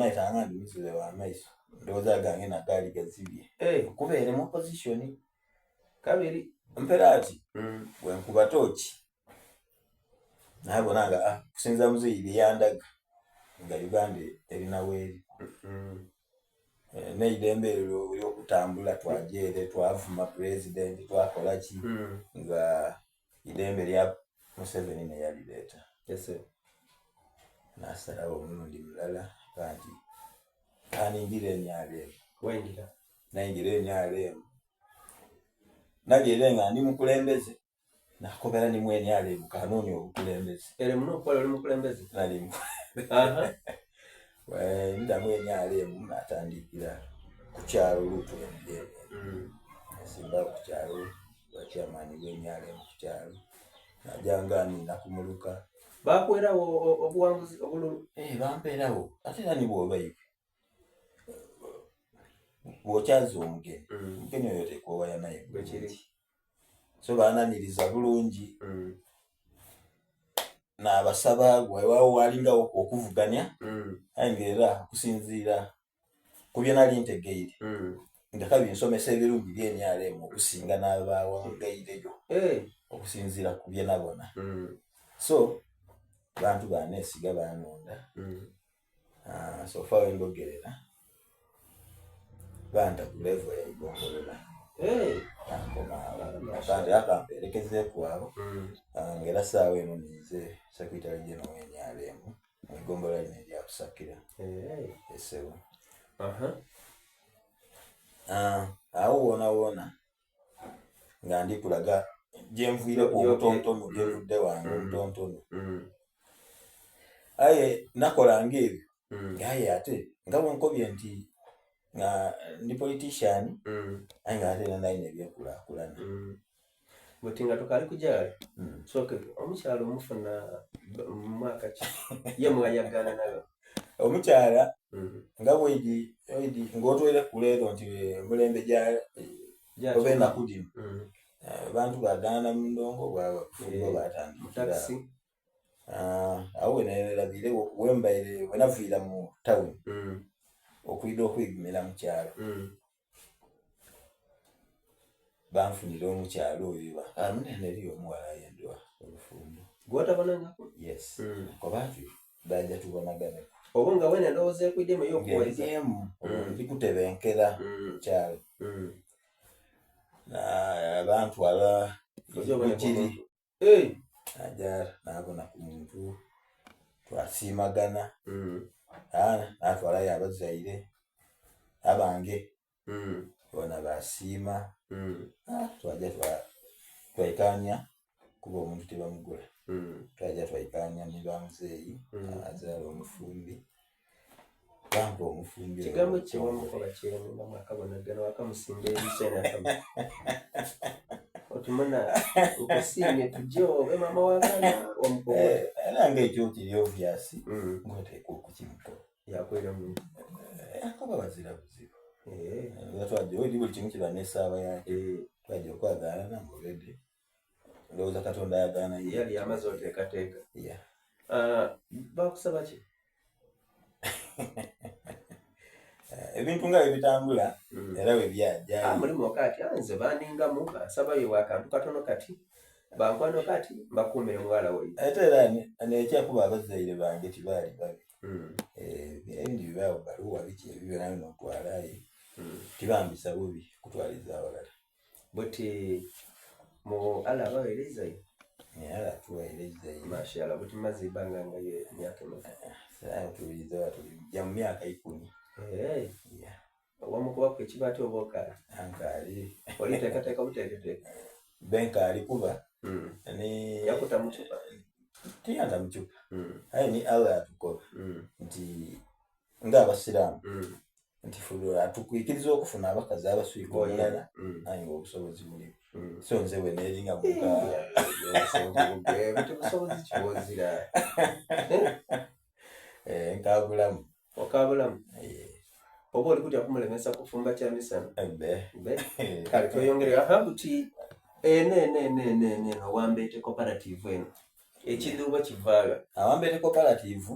naitanga ndi muzile wa maiso ndoza gange na gali gazibye kubere mu position kabiri mperati bwenkuba tochi nabonanga kusinza muzili yandaga nga Uganda erina weri neidembe lyo kutambula twajere twavuma president twakola ki nga idembe lya Museveni ne yalileta nasalawo omulundi mulala kanti kaningire nyale wengira naingire nyale nagerenga ndi mukulembeze nakobera ni mwenyale bukanoni obukulembeze ere muno kola oli mukulembeze nali nda mwenyale atandikira kukyalo lutu endeye simba kukyalo bakyamani bwenyale mu kukyalo najangani nakumuluka bakwerawo obuwanguzi obululu bamperawo ate nani bwobayiwe bwokyazo omugeni mugeni oyo tekowaya naye bwekiri so bananiriza bulungi n'abasaba gwewawo walingawo okuvuganya ayingera kusinziira kubye nali ntegeire ndakabi nsomesa ebirungi byenyalemu okusinga n'abawangayireyo okusinziira kubye nabona so bantu banesiga banonda so far endogerera banda ku level ya igongolola kandi akamperekeze kwabo ngera sawa eno nize secretary general wenyalemu igongolola ne ya kusakira esewa awo wona ngandi kulaga jemvuire ku butontono jevudde wange butontono aye nakola ngeri ngaye ate ngabo nkobye nti ndi politician anga ate nanaine byakula kulana mutinga tokali kujali soke omukyalo mufuna mwaka ki ye mwayagana nayo omukyala ngabo idi ngotwele kulero nti mulembe ja obena kudi bantu badana mundongo bwa fugo batandi taxi awe naera bile wembaire wenavira mu town okuido kwigimira mu kyalo banfunira omukyalo oyo amunene liyo mwala yendwa olufumbo gwata bananga yes kobati baja tubonagana obonga wene ndoze kwidemo yokuweza ndikutebenkera kyalo na abantu ala kujiri ajara nabona ku muntu twasimagana atwala yabazaire abange bona basima twaje twaikanya kuba omuntu tebamugula twaje twaikanya nibamuzeyi azala omufumbi bambo omufumbi kigambo kiwa mukola kire mu mwakabonagana wakamusimbe ebisena kama otumana ukasinge tujo mama wakana omukobwa nange ekyo kiri obvious ngote kukimuko yakwera mu akaba bazira buzibu twaje odi buli kimu kibanesaba yake twaje kwagana na already ndoza katonda yagana yali amazote kateka bakusaba ki ebintu nga ebitambula era we byaja mulimo wakati anze baninga muka saba yo wakantu katono kati bankwano kati bakumire mwala we eterani anekya kuba abazaire bange tibali babi endi bibawo baluwa biki ebyo nayo nokwalaye tibambisa bubi kutwaliza abalala buti mu ala baeleza ala tueleza mashallah buti mazibanga ngaye myaka sasa tuliza ya myaka 10 wamukuba ku kibati oboka ankali olitekateka buteketeka benka alikuba ni yakuta muchupa tiyanda muchupa ayi ni Allah atuko nti ngaba silamu nti fulura atukwikiriza okufuna abakazi abaswiko yala ayi ngobusobozi buli so nze we nelinga buka busobozi chibozira nkabulamu okabulamu obo likuja kumulemesa kufumba cha misana kali toyongere ahabuti ne wambete cooperative eno ekiduba kivaga awambete cooperative